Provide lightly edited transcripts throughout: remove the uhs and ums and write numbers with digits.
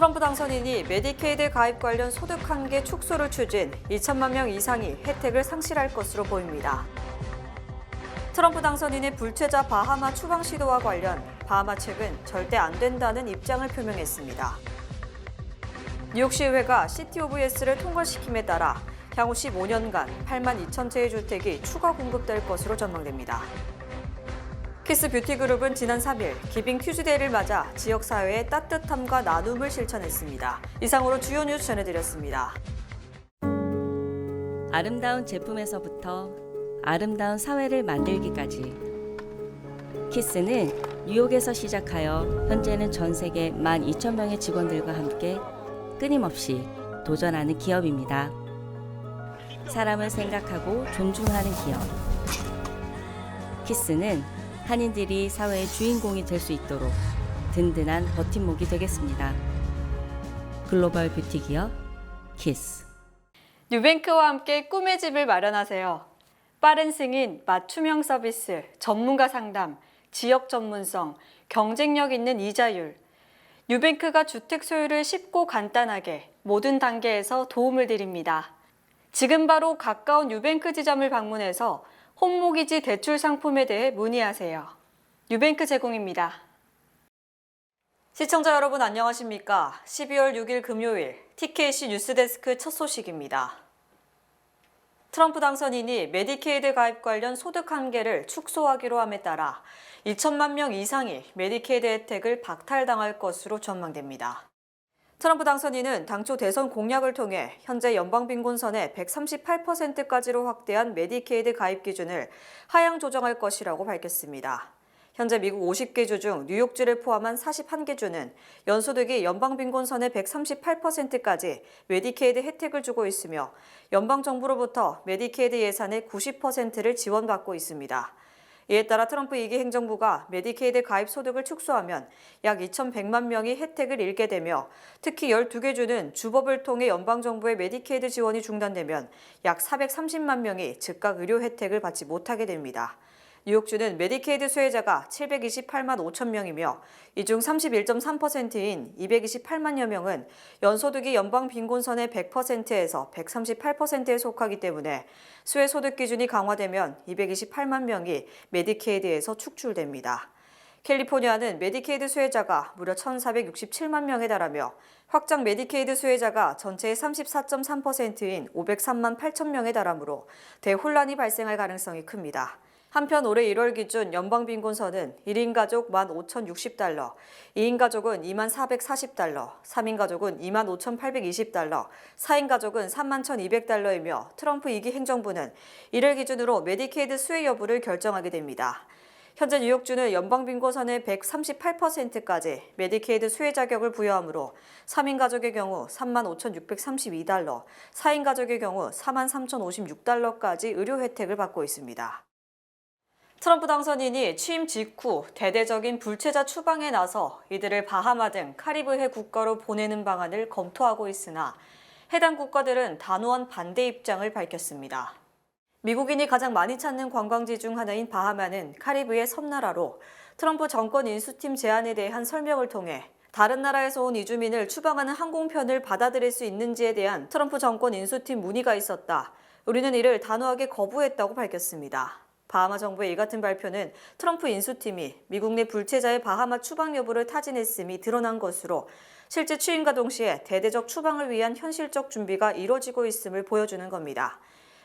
트럼프 당선인이 메디케이드 가입 관련 소득 한계 축소를 추진, 2천만 명 이상이 혜택을 상실할 것으로 보입니다. 트럼프 당선인의 불체자 바하마 추방 시도와 관련 바하마 측은 절대 안 된다는 입장을 표명했습니다. 뉴욕시의회가 시티 오브 예스를 통과시킴에 따라 향후 15년간 8만 2천 채의 주택이 추가 공급될 것으로 전망됩니다. 키스 뷰티 그룹은 지난 3일 기빙 튜즈데이를 맞아 지역사회의 따뜻함과 나눔을 실천했습니다. 이상으로 주요 뉴스 전해드렸습니다. 아름다운 제품에서부터 아름다운 사회를 만들기까지 키스는 뉴욕에서 시작하여 현재는 전 세계 12,000명의 직원들과 함께 끊임없이 도전하는 기업입니다. 사람을 생각하고 존중하는 기업. 키스는 한인들이 사회의 주인공이 될 수 있도록 든든한 버팀목이 되겠습니다. 글로벌 뷰티 기업 키스. 뉴뱅크와 함께 꿈의 집을 마련하세요. 빠른 승인, 맞춤형 서비스, 전문가 상담, 지역 전문성, 경쟁력 있는 이자율. 뉴뱅크가 주택 소유를 쉽고 간단하게 모든 단계에서 도움을 드립니다. 지금 바로 가까운 뉴뱅크 지점을 방문해서 홈모기지 대출 상품에 대해 문의하세요. 뉴뱅크 제공입니다. 시청자 여러분 안녕하십니까? 12월 6일 금요일 TKC 뉴스데스크 첫 소식입니다. 트럼프 당선인이 메디케이드 가입 관련 소득 한계를 축소하기로 함에 따라 2천만 명 이상이 메디케이드 혜택을 박탈당할 것으로 전망됩니다. 트럼프 당선인은 당초 대선 공약을 통해 현재 연방빈곤선의 138%까지로 확대한 메디케이드 가입 기준을 하향 조정할 것이라고 밝혔습니다. 현재 미국 50개 주 중 뉴욕주를 포함한 41개 주는 연소득이 연방빈곤선의 138%까지 메디케이드 혜택을 주고 있으며 연방정부로부터 메디케이드 예산의 90%를 지원받고 있습니다. 이에 따라 트럼프 2기 행정부가 메디케이드 가입 소득을 축소하면 약 2,100만 명이 혜택을 잃게 되며 특히 12개 주는 주법을 통해 연방정부의 메디케이드 지원이 중단되면 약 430만 명이 즉각 의료 혜택을 받지 못하게 됩니다. 뉴욕주는 메디케이드 수혜자가 728만 5천 명이며 이 중 31.3%인 228만여 명은 연소득이 연방 빈곤선의 100%에서 138%에 속하기 때문에 수혜 소득 기준이 강화되면 228만 명이 메디케이드에서 축출됩니다. 캘리포니아는 메디케이드 수혜자가 무려 1,467만 명에 달하며 확장 메디케이드 수혜자가 전체의 34.3%인 503만 8천 명에 달하므로 대혼란이 발생할 가능성이 큽니다. 한편 올해 1월 기준 연방빈곤선은 1인 가족 15,060달러, 2인 가족은 24,440달러, 3인 가족은 25,820달러, 4인 가족은 31,200달러이며 트럼프 2기 행정부는 이를 기준으로 메디케이드 수혜 여부를 결정하게 됩니다. 현재 뉴욕주는 연방빈곤선의 138%까지 메디케이드 수혜 자격을 부여하므로 3인 가족의 경우 35,632달러, 4인 가족의 경우 43,056달러까지 의료 혜택을 받고 있습니다. 트럼프 당선인이 취임 직후 대대적인 불체자 추방에 나서 이들을 바하마 등 카리브해 국가로 보내는 방안을 검토하고 있으나 해당 국가들은 단호한 반대 입장을 밝혔습니다. 미국인이 가장 많이 찾는 관광지 중 하나인 바하마는 카리브해 섬나라로 트럼프 정권 인수팀 제안에 대한 설명을 통해 다른 나라에서 온 이주민을 추방하는 항공편을 받아들일 수 있는지에 대한 트럼프 정권 인수팀 문의가 있었다. 우리는 이를 단호하게 거부했다고 밝혔습니다. 바하마 정부의 이 같은 발표는 트럼프 인수팀이 미국 내 불체자의 바하마 추방 여부를 타진했음이 드러난 것으로 실제 취임과 동시에 대대적 추방을 위한 현실적 준비가 이뤄지고 있음을 보여주는 겁니다.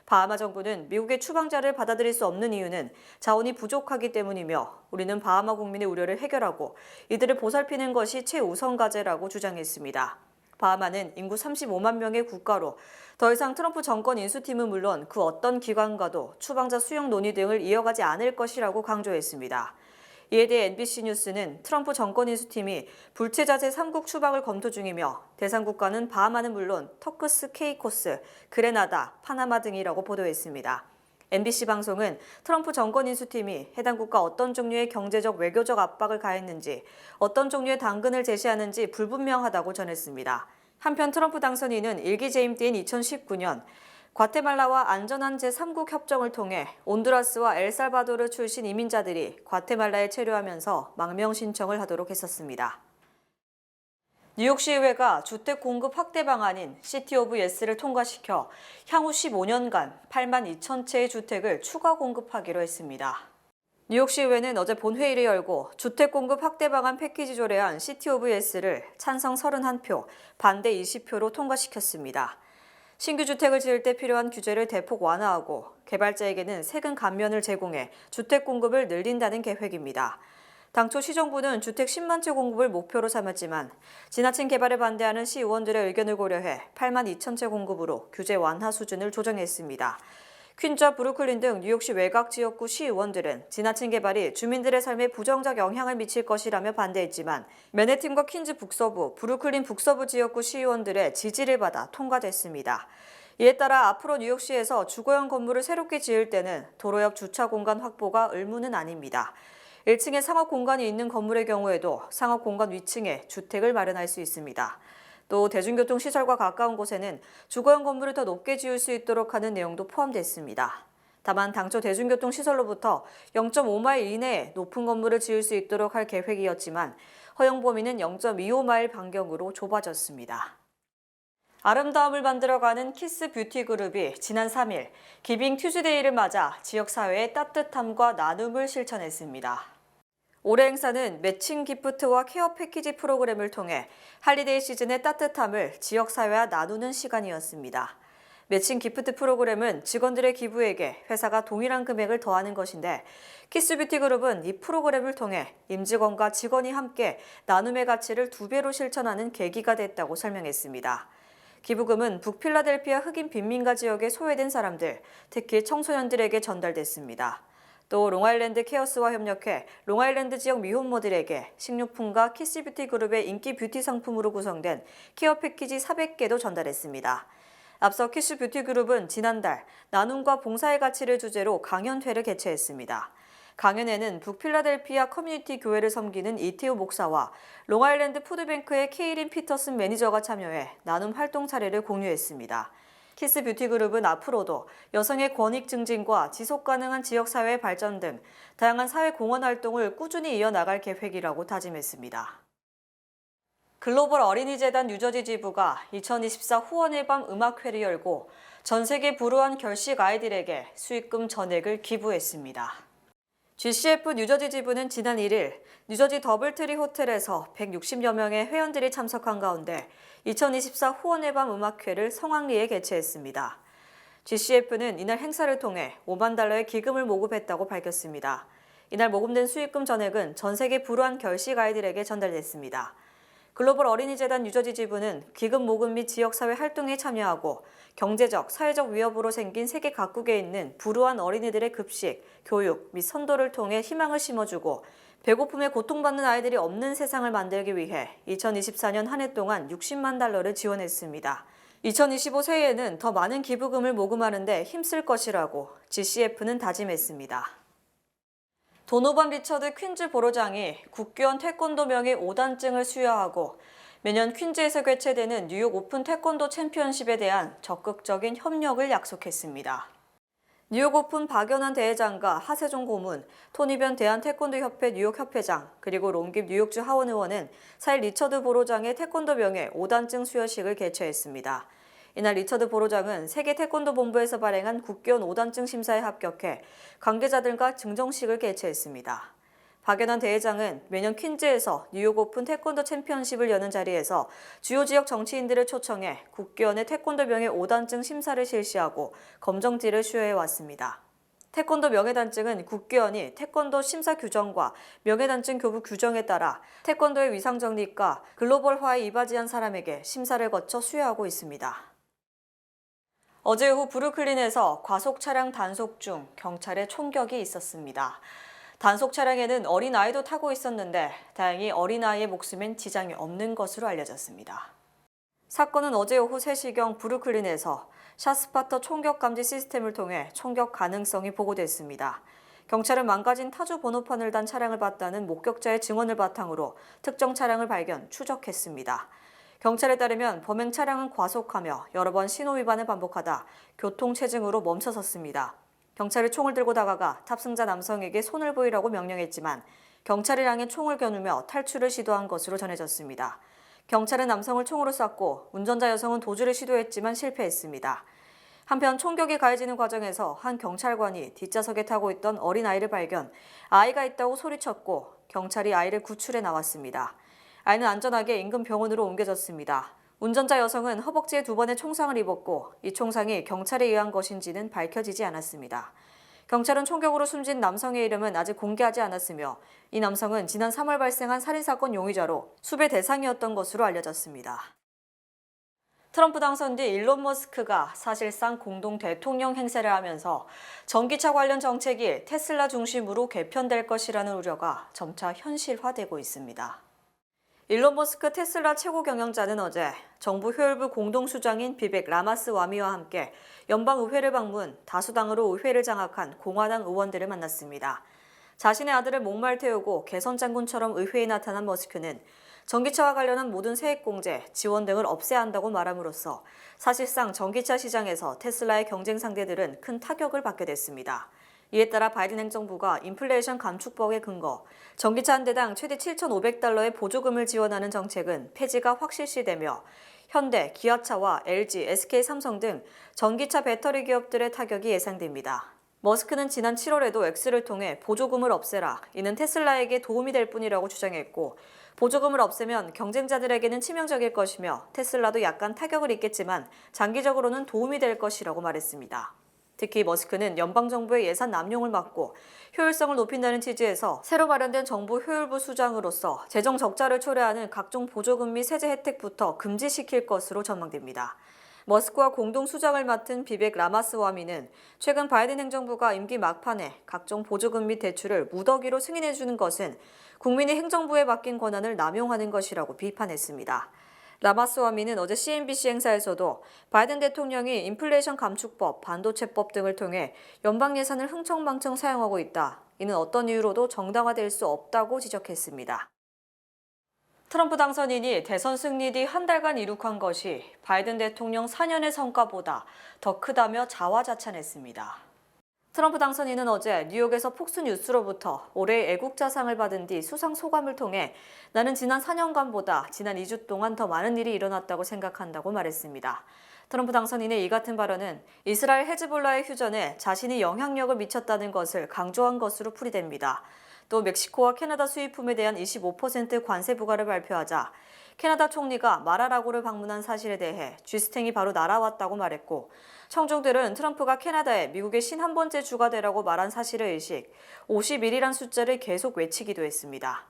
바하마 정부는 미국의 추방자를 받아들일 수 없는 이유는 자원이 부족하기 때문이며 우리는 바하마 국민의 우려를 해결하고 이들을 보살피는 것이 최우선 과제라고 주장했습니다. 바하마는 인구 35만 명의 국가로 더 이상 트럼프 정권 인수팀은 물론 그 어떤 기관과도 추방자 수용 논의 등을 이어가지 않을 것이라고 강조했습니다. 이에 대해 NBC 뉴스는 트럼프 정권 인수팀이 불체자 제3국 추방을 검토 중이며 대상 국가는 바하마는 물론 터크스, 케이코스, 그레나다, 파나마 등이라고 보도했습니다. NBC 방송은 트럼프 정권 인수팀이 해당 국가 어떤 종류의 경제적 외교적 압박을 가했는지 어떤 종류의 당근을 제시하는지 불분명하다고 전했습니다. 한편 트럼프 당선인은 일기 재임 때인 2019년 과테말라와 안전한 제3국 협정을 통해 온두라스와 엘살바도르 출신 이민자들이 과테말라에 체류하면서 망명 신청을 하도록 했었습니다. 뉴욕시의회가 주택 공급 확대 방안인 시티 오브 예스를 통과시켜 향후 15년간 8만 2천 채의 주택을 추가 공급하기로 했습니다. 뉴욕시의회는 어제 본회의를 열고 주택 공급 확대 방안 패키지 조례안 시티 오브 예스를 찬성 31표, 반대 20표로 통과시켰습니다. 신규 주택을 지을 때 필요한 규제를 대폭 완화하고 개발자에게는 세금 감면을 제공해 주택 공급을 늘린다는 계획입니다. 당초 시정부는 주택 10만 채 공급을 목표로 삼았지만 지나친 개발에 반대하는 시의원들의 의견을 고려해 8만 2천 채 공급으로 규제 완화 수준을 조정했습니다. 퀸즈와 브루클린 등 뉴욕시 외곽 지역구 시의원들은 지나친 개발이 주민들의 삶에 부정적 영향을 미칠 것이라며 반대했지만 맨해튼과 퀸즈 북서부, 브루클린 북서부 지역구 시의원들의 지지를 받아 통과됐습니다. 이에 따라 앞으로 뉴욕시에서 주거용 건물을 새롭게 지을 때는 도로 옆 주차 공간 확보가 의무는 아닙니다. 1층에 상업 공간이 있는 건물의 경우에도 상업 공간 위층에 주택을 마련할 수 있습니다. 또 대중교통 시설과 가까운 곳에는 주거용 건물을 더 높게 지을 수 있도록 하는 내용도 포함됐습니다. 다만 당초 대중교통 시설로부터 0.5마일 이내에 높은 건물을 지을 수 있도록 할 계획이었지만 허용 범위는 0.25마일 반경으로 좁아졌습니다. 아름다움을 만들어가는 키스 뷰티 그룹이 지난 3일 기빙 튜즈데이를 맞아 지역사회의 따뜻함과 나눔을 실천했습니다. 올해 행사는 매칭 기프트와 케어 패키지 프로그램을 통해 할리데이 시즌의 따뜻함을 지역사회와 나누는 시간이었습니다. 매칭 기프트 프로그램은 직원들의 기부액에 회사가 동일한 금액을 더하는 것인데 키스뷰티 그룹은 이 프로그램을 통해 임직원과 직원이 함께 나눔의 가치를 2배로 실천하는 계기가 됐다고 설명했습니다. 기부금은 북필라델피아 흑인 빈민가 지역에 소외된 사람들, 특히 청소년들에게 전달됐습니다. 또 롱아일랜드 케어스와 협력해 롱아일랜드 지역 미혼모들에게 식료품과 키스뷰티 그룹의 인기 뷰티 상품으로 구성된 케어 패키지 400개도 전달했습니다. 앞서 키스뷰티 그룹은 지난달 나눔과 봉사의 가치를 주제로 강연회를 개최했습니다. 강연회는 북필라델피아 커뮤니티 교회를 섬기는 이태우 목사와 롱아일랜드 푸드뱅크의 케이린 피터슨 매니저가 참여해 나눔 활동 사례를 공유했습니다. 키스 뷰티 그룹은 앞으로도 여성의 권익 증진과 지속 가능한 지역사회 발전 등 다양한 사회 공헌 활동을 꾸준히 이어나갈 계획이라고 다짐했습니다. 글로벌 어린이재단 뉴저지 지부가 2024 후원의 밤 음악회를 열고 전 세계 불우한 결식 아이들에게 수익금 전액을 기부했습니다. GCF 뉴저지 지부는 지난 1일 뉴저지 더블트리 호텔에서 160여 명의 회원들이 참석한 가운데 2024 후원의 밤 음악회를 성황리에 개최했습니다. GCF는 이날 행사를 통해 5만 달러의 기금을 모금했다고 밝혔습니다. 이날 모금된 수익금 전액은 전 세계 불우한 결식 아이들에게 전달됐습니다. 글로벌 어린이재단 뉴저지 지부는 기금 모금 및 지역사회 활동에 참여하고 경제적, 사회적 위협으로 생긴 세계 각국에 있는 불우한 어린이들의 급식, 교육 및 선도를 통해 희망을 심어주고 배고픔에 고통받는 아이들이 없는 세상을 만들기 위해 2024년 한 해 동안 60만 달러를 지원했습니다. 2025 새해에는 더 많은 기부금을 모금하는 데 힘쓸 것이라고 GCF는 다짐했습니다. 도노반 리처드 퀸즈 보로장이 국기원 태권도 명예 5단증을 수여하고 매년 퀸즈에서 개최되는 뉴욕 오픈 태권도 챔피언십에 대한 적극적인 협력을 약속했습니다. 뉴욕 오픈 박연한 대회장과 하세종 고문, 토니변 대한태권도협회 뉴욕 협회장, 그리고 롱깁 뉴욕주 하원 의원은 4일 리처드 보로장의 태권도 명예 5단증 수여식을 개최했습니다. 이날 리처드 보로장은 세계 태권도 본부에서 발행한 국기원 5단증 심사에 합격해 관계자들과 증정식을 개최했습니다. 박연한 대회장은 매년 퀸즈에서 뉴욕 오픈 태권도 챔피언십을 여는 자리에서 주요 지역 정치인들을 초청해 국기원의 태권도 명예 5단증 심사를 실시하고 검정띠를 수여해 왔습니다. 태권도 명예단증은 국기원이 태권도 심사 규정과 명예단증 교부 규정에 따라 태권도의 위상 정립과 글로벌화에 이바지한 사람에게 심사를 거쳐 수여하고 있습니다. 어제 오후 브루클린에서 과속 차량 단속 중 경찰의 총격이 있었습니다. 단속 차량에는 어린아이도 타고 있었는데 다행히 어린아이의 목숨엔 지장이 없는 것으로 알려졌습니다. 사건은 어제 오후 3시경 브루클린에서 샷스파터 총격 감지 시스템을 통해 총격 가능성이 보고됐습니다. 경찰은 망가진 타주 번호판을 단 차량을 봤다는 목격자의 증언을 바탕으로 특정 차량을 발견, 추적했습니다. 경찰에 따르면 범행 차량은 과속하며 여러 번 신호 위반을 반복하다 교통체증으로 멈춰섰습니다. 경찰이 총을 들고 다가가 탑승자 남성에게 손을 보이라고 명령했지만 경찰을 향해 총을 겨누며 탈출을 시도한 것으로 전해졌습니다. 경찰은 남성을 총으로 쐈고 운전자 여성은 도주를 시도했지만 실패했습니다. 한편 총격이 가해지는 과정에서 한 경찰관이 뒷좌석에 타고 있던 어린아이를 발견, 아이가 있다고 소리쳤고 경찰이 아이를 구출해 나왔습니다. 아이는 안전하게 인근 병원으로 옮겨졌습니다. 운전자 여성은 허벅지에 2번의 총상을 입었고 이 총상이 경찰에 의한 것인지는 밝혀지지 않았습니다. 경찰은 총격으로 숨진 남성의 이름은 아직 공개하지 않았으며 이 남성은 지난 3월 발생한 살인사건 용의자로 수배 대상이었던 것으로 알려졌습니다. 트럼프 당선 뒤 일론 머스크가 사실상 공동 대통령 행세를 하면서 전기차 관련 정책이 테슬라 중심으로 개편될 것이라는 우려가 점차 현실화되고 있습니다. 일론 머스크 테슬라 최고 경영자는 어제 정부 효율부 공동수장인 비벡 라마스와미와 함께 연방의회를 방문, 다수당으로 의회를 장악한 공화당 의원들을 만났습니다. 자신의 아들을 목말 태우고 개선 장군처럼 의회에 나타난 머스크는 전기차와 관련한 모든 세액공제, 지원 등을 없애야 한다고 말함으로써 사실상 전기차 시장에서 테슬라의 경쟁 상대들은 큰 타격을 받게 됐습니다. 이에 따라 바이든 행정부가 인플레이션 감축법에 근거, 전기차 한 대당 최대 7,500달러의 보조금을 지원하는 정책은 폐지가 확실시되며 현대, 기아차와 LG, SK, 삼성 등 전기차 배터리 기업들의 타격이 예상됩니다. 머스크는 지난 7월에도 X를 통해 보조금을 없애라, 이는 테슬라에게 도움이 될 뿐이라고 주장했고 보조금을 없애면 경쟁자들에게는 치명적일 것이며 테슬라도 약간 타격을 입겠지만 장기적으로는 도움이 될 것이라고 말했습니다. 특히 머스크는 연방정부의 예산 남용을 막고 효율성을 높인다는 취지에서 새로 마련된 정부 효율부 수장으로서 재정 적자를 초래하는 각종 보조금 및 세제 혜택부터 금지시킬 것으로 전망됩니다. 머스크와 공동 수장을 맡은 비벡 라마스와미는 최근 바이든 행정부가 임기 막판에 각종 보조금 및 대출을 무더기로 승인해주는 것은 국민이 행정부에 맡긴 권한을 남용하는 것이라고 비판했습니다. 라마스와미는 어제 CNBC 행사에서도 바이든 대통령이 인플레이션 감축법, 반도체법 등을 통해 연방 예산을 흥청망청 사용하고 있다. 이는 어떤 이유로도 정당화될 수 없다고 지적했습니다. 트럼프 당선인이 대선 승리 뒤 한 달간 이룩한 것이 바이든 대통령 4년의 성과보다 더 크다며 자화자찬했습니다. 트럼프 당선인은 어제 뉴욕에서 폭스뉴스로부터 올해의 애국자상을 받은 뒤 수상 소감을 통해 나는 지난 4년간보다 지난 2주 동안 더 많은 일이 일어났다고 생각한다고 말했습니다. 트럼프 당선인의 이 같은 발언은 이스라엘 헤즈볼라의 휴전에 자신이 영향력을 미쳤다는 것을 강조한 것으로 풀이됩니다. 또 멕시코와 캐나다 수입품에 대한 25% 관세 부과를 발표하자 캐나다 총리가 마라라고를 방문한 사실에 대해 쥐스탱이 바로 날아왔다고 말했고 청중들은 트럼프가 캐나다에 미국의 51번째 주가 되라고 말한 사실을 의식 51이란 숫자를 계속 외치기도 했습니다.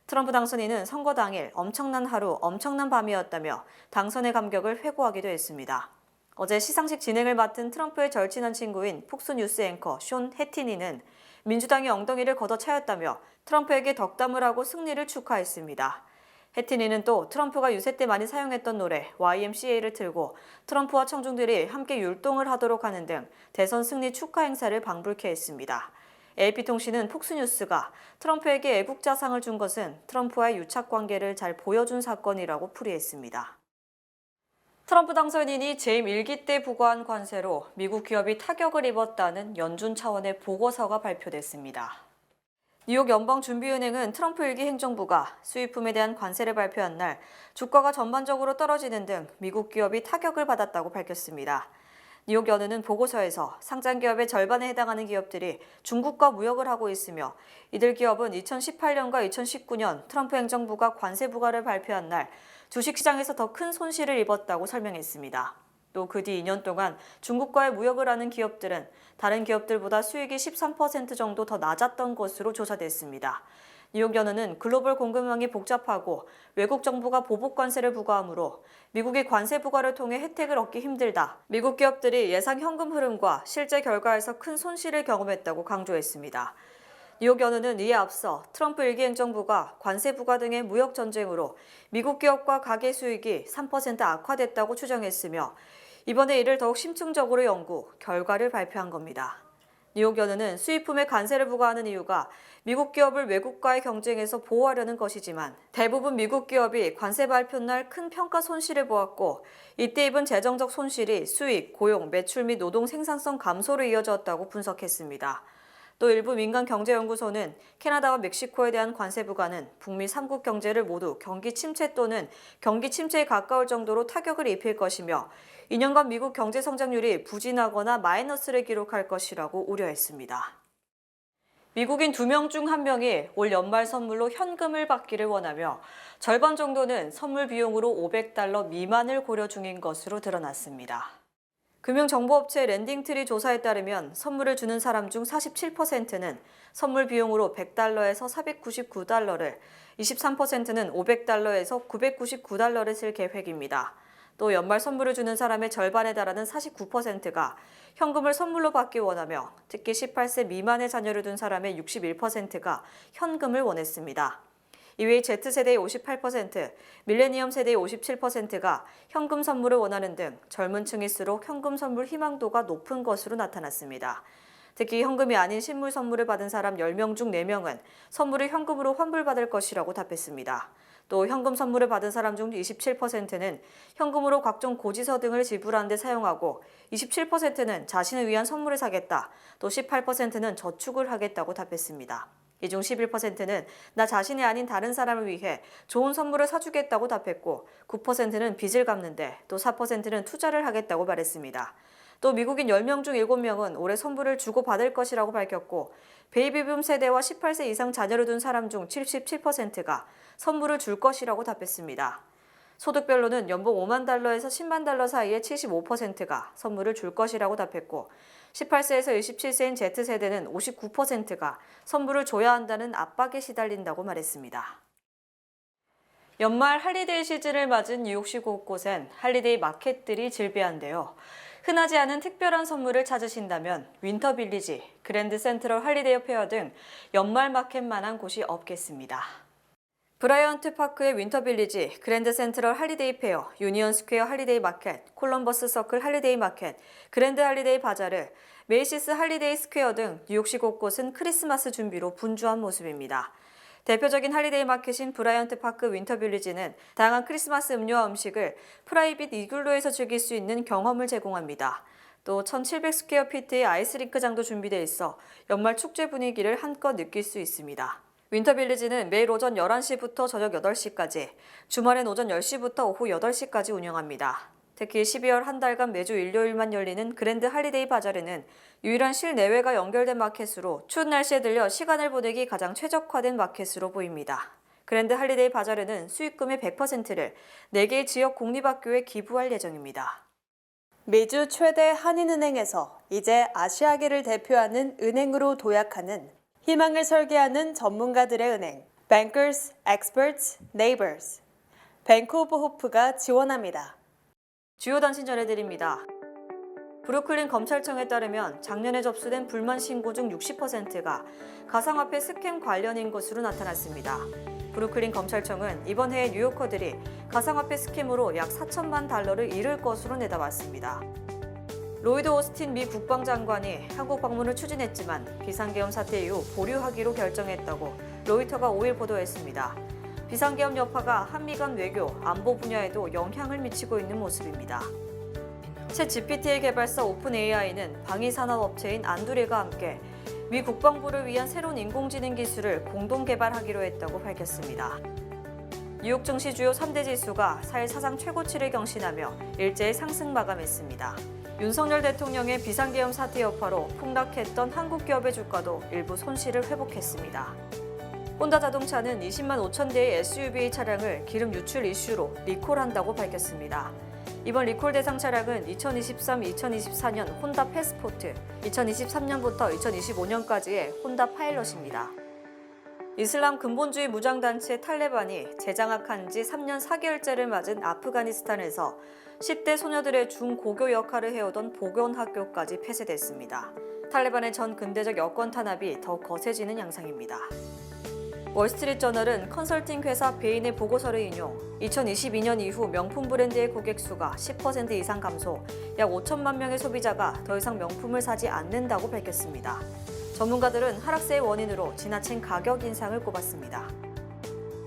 트럼프 당선인은 선거 당일 엄청난 하루, 엄청난 밤이었다며 당선의 감격을 회고하기도 했습니다. 어제 시상식 진행을 맡은 트럼프의 절친한 친구인 폭스뉴스 앵커 숀 해티니는 민주당이 엉덩이를 걷어차였다며 트럼프에게 덕담을 하고 승리를 축하했습니다. 해티니는 또 트럼프가 유세 때 많이 사용했던 노래 YMCA를 틀고 트럼프와 청중들이 함께 율동을 하도록 하는 등 대선 승리 축하 행사를 방불케 했습니다. AP통신은 폭스뉴스가 트럼프에게 애국자상을 준 것은 트럼프와의 유착관계를 잘 보여준 사건이라고 풀이했습니다. 트럼프 당선인이 재임 1기 때 부과한 관세로 미국 기업이 타격을 입었다는 연준 차원의 보고서가 발표됐습니다. 뉴욕 연방준비은행은 트럼프 1기 행정부가 수입품에 대한 관세를 발표한 날 주가가 전반적으로 떨어지는 등 미국 기업이 타격을 받았다고 밝혔습니다. 뉴욕 연은은 보고서에서 상장 기업의 절반에 해당하는 기업들이 중국과 무역을 하고 있으며 이들 기업은 2018년과 2019년 트럼프 행정부가 관세 부과를 발표한 날 주식시장에서 더 큰 손실을 입었다고 설명했습니다. 또 그 뒤 2년 동안 중국과의 무역을 하는 기업들은 다른 기업들보다 수익이 13% 정도 더 낮았던 것으로 조사됐습니다. 뉴욕연은은 글로벌 공급망이 복잡하고 외국 정부가 보복 관세를 부과하므로 미국이 관세 부과를 통해 혜택을 얻기 힘들다. 미국 기업들이 예상 현금 흐름과 실제 결과에서 큰 손실을 경험했다고 강조했습니다. 뉴욕연은은 이에 앞서 트럼프 1기 행정부가 관세 부과 등의 무역 전쟁으로 미국 기업과 가계 수익이 3% 악화됐다고 추정했으며 이번에 이를 더욱 심층적으로 연구, 결과를 발표한 겁니다. 뉴욕연은은 수입품에 관세를 부과하는 이유가 미국 기업을 외국과의 경쟁에서 보호하려는 것이지만 대부분 미국 기업이 관세 발표날 큰 평가 손실을 보았고 이때 입은 재정적 손실이 수익, 고용, 매출 및 노동 생산성 감소로 이어졌다고 분석했습니다. 또 일부 민간 경제연구소는 캐나다와 멕시코에 대한 관세 부과는 북미 3국 경제를 모두 경기 침체 또는 경기 침체에 가까울 정도로 타격을 입힐 것이며 2년간 미국 경제 성장률이 부진하거나 마이너스를 기록할 것이라고 우려했습니다. 미국인 2명 중 1명이 올 연말 선물로 현금을 받기를 원하며 절반 정도는 선물 비용으로 $500 미만을 고려 중인 것으로 드러났습니다. 금융정보업체 랜딩트리 조사에 따르면 선물을 주는 사람 중 47%는 선물 비용으로 $100에서 $499를, 23%는 $500에서 $999를 쓸 계획입니다. 또 연말 선물을 주는 사람의 절반에 달하는 49%가 현금을 선물로 받기 원하며 특히 18세 미만의 자녀를 둔 사람의 61%가 현금을 원했습니다. 이외에 Z세대의 58%, 밀레니엄 세대의 57%가 현금 선물을 원하는 등 젊은 층일수록 현금 선물 희망도가 높은 것으로 나타났습니다. 특히 현금이 아닌 실물 선물을 받은 사람 10명 중 4명은 선물을 현금으로 환불받을 것이라고 답했습니다. 또 현금 선물을 받은 사람 중 27%는 현금으로 각종 고지서 등을 지불하는 데 사용하고 27%는 자신을 위한 선물을 사겠다, 또 18%는 저축을 하겠다고 답했습니다. 이 중 11%는 나 자신이 아닌 다른 사람을 위해 좋은 선물을 사주겠다고 답했고 9%는 빚을 갚는데 또 4%는 투자를 하겠다고 말했습니다. 또 미국인 10명 중 7명은 올해 선물을 주고받을 것이라고 밝혔고 베이비붐 세대와 18세 이상 자녀를 둔 사람 중 77%가 선물을 줄 것이라고 답했습니다. 소득별로는 연봉 $50,000에서 $100,000 사이의 75%가 선물을 줄 것이라고 답했고 18세에서 27세인 Z세대는 59%가 선물을 줘야 한다는 압박에 시달린다고 말했습니다. 연말 할리데이 시즌을 맞은 뉴욕시 곳곳엔 할리데이 마켓들이 즐비한데요. 흔하지 않은 특별한 선물을 찾으신다면 윈터빌리지, 그랜드 센트럴 할리데이 페어 등 연말 마켓만한 곳이 없겠습니다. 브라이언트 파크의 윈터빌리지, 그랜드 센트럴 할리데이 페어, 유니언 스퀘어 할리데이 마켓, 콜럼버스 서클 할리데이 마켓, 그랜드 할리데이 바자르, 메이시스 할리데이 스퀘어 등 뉴욕시 곳곳은 크리스마스 준비로 분주한 모습입니다. 대표적인 할리데이 마켓인 브라이언트 파크 윈터빌리지는 다양한 크리스마스 음료와 음식을 프라이빗 이글루에서 즐길 수 있는 경험을 제공합니다. 또 1700스퀘어피트의 아이스링크장도 준비되어 있어 연말 축제 분위기를 한껏 느낄 수 있습니다. 윈터빌리지는 매일 오전 11시부터 저녁 8시까지, 주말엔 오전 10시부터 오후 8시까지 운영합니다. 특히 12월 한 달간 매주 일요일만 열리는 그랜드 할리데이 바자르는 유일한 실내외가 연결된 마켓으로 추운 날씨에 들려 시간을 보내기 가장 최적화된 마켓으로 보입니다. 그랜드 할리데이 바자르는 수익금의 100%를 4개의 지역 공립학교에 기부할 예정입니다. 미주 최대 한인은행에서 이제 아시아계를 대표하는 은행으로 도약하는 희망을 설계하는 전문가들의 은행, Bankers, Experts, Neighbors, 뱅크 오브 호프가 지원합니다. 주요 단신 전해드립니다. 브루클린 검찰청에 따르면 작년에 접수된 불만 신고 중 60%가 가상화폐 스캠 관련인 것으로 나타났습니다. 브루클린 검찰청은 이번 해에 뉴요커들이 가상화폐 스캠으로 약 $4,000만 잃을 것으로 내다봤습니다. 로이드 오스틴 미 국방장관이 한국 방문을 추진했지만 비상계엄 사태 이후 보류하기로 결정했다고 로이터가 5일 보도했습니다. 비상계엄 여파가 한미 간 외교, 안보 분야에도 영향을 미치고 있는 모습입니다. 챗 GPT의 개발사 오픈 AI는 방위 산업업체인 안두레가 함께 미 국방부를 위한 새로운 인공지능 기술을 공동 개발하기로 했다고 밝혔습니다. 뉴욕 증시 주요 3대 지수가 4일 사상 최고치를 경신하며 일제히 상승 마감했습니다. 윤석열 대통령의 비상계엄 사태 여파로 폭락했던 한국 기업의 주가도 일부 손실을 회복했습니다. 혼다 자동차는 20만 5천 대의 SUV 차량을 기름 유출 이슈로 리콜한다고 밝혔습니다. 이번 리콜 대상 차량은 2023-2024년 혼다 패스포트, 2023년부터 2025년까지의 혼다 파일럿입니다. 이슬람 근본주의 무장단체 탈레반이 재장악한 지 3년 4개월째를 맞은 아프가니스탄에서 10대 소녀들의 중고교 역할을 해오던 보건학교까지 폐쇄됐습니다. 탈레반의 전 근대적 여권 탄압이 더 거세지는 양상입니다. 월스트리트저널은 컨설팅 회사 베인의 보고서를 인용, 2022년 이후 명품 브랜드의 고객 수가 10% 이상 감소, 약 5천만 명의 소비자가 더 이상 명품을 사지 않는다고 밝혔습니다. 전문가들은 하락세의 원인으로 지나친 가격 인상을 꼽았습니다.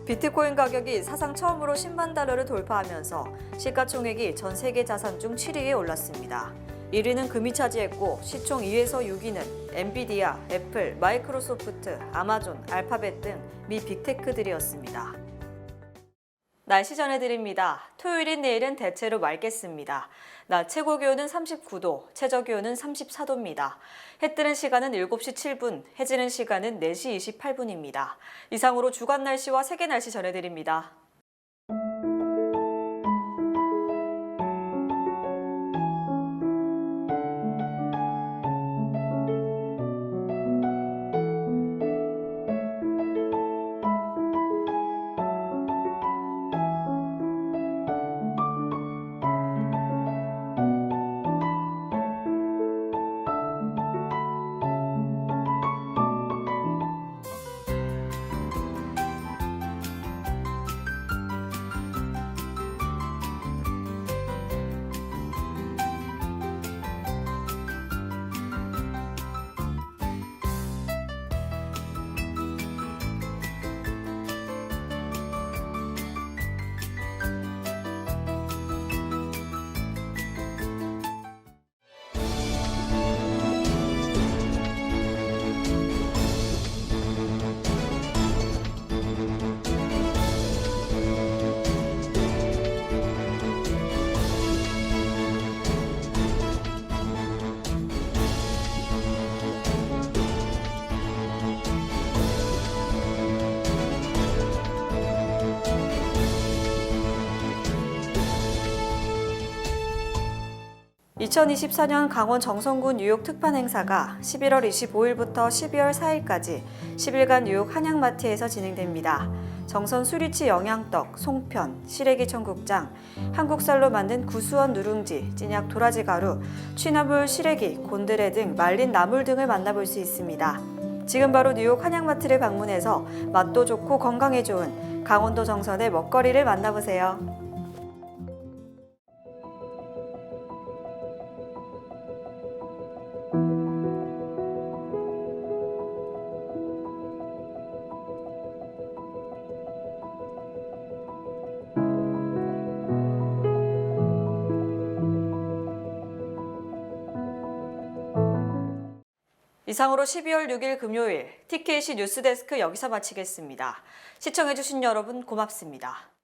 비트코인 가격이 사상 처음으로 $100,000를 돌파하면서 시가총액이 전 세계 자산 중 7위에 올랐습니다. 1위는 금이 차지했고 시총 2에서 6위는 엔비디아, 애플, 마이크로소프트, 아마존, 알파벳 등 미 빅테크들이었습니다. 날씨 전해드립니다. 토요일인 내일은 대체로 맑겠습니다. 낮 최고 기온은 39도, 최저 기온은 34도입니다. 해 뜨는 시간은 7시 7분, 해 지는 시간은 4시 28분입니다. 이상으로 주간 날씨와 세계 날씨 전해드립니다. (2024년) 강원 정선군 뉴욕 특판 행사가 11월 25일부터 12월 4일까지 10일간 뉴욕 한양마트에서 진행됩니다. 정선 수리치 영양떡, 송편, 시래기 청국장, 한국쌀로 만든 구수한 누룽지, 찐약 도라지 가루, 취나물, 시래기, 곤드레 등 말린 나물 등을 만나볼 수 있습니다. 지금 바로 뉴욕 한양마트를 방문해서 맛도 좋고 건강에 좋은 강원도 정선의 먹거리를 만나보세요. 이상으로 12월 6일 금요일 TKC 뉴스데스크 여기서 마치겠습니다. 시청해주신 여러분 고맙습니다.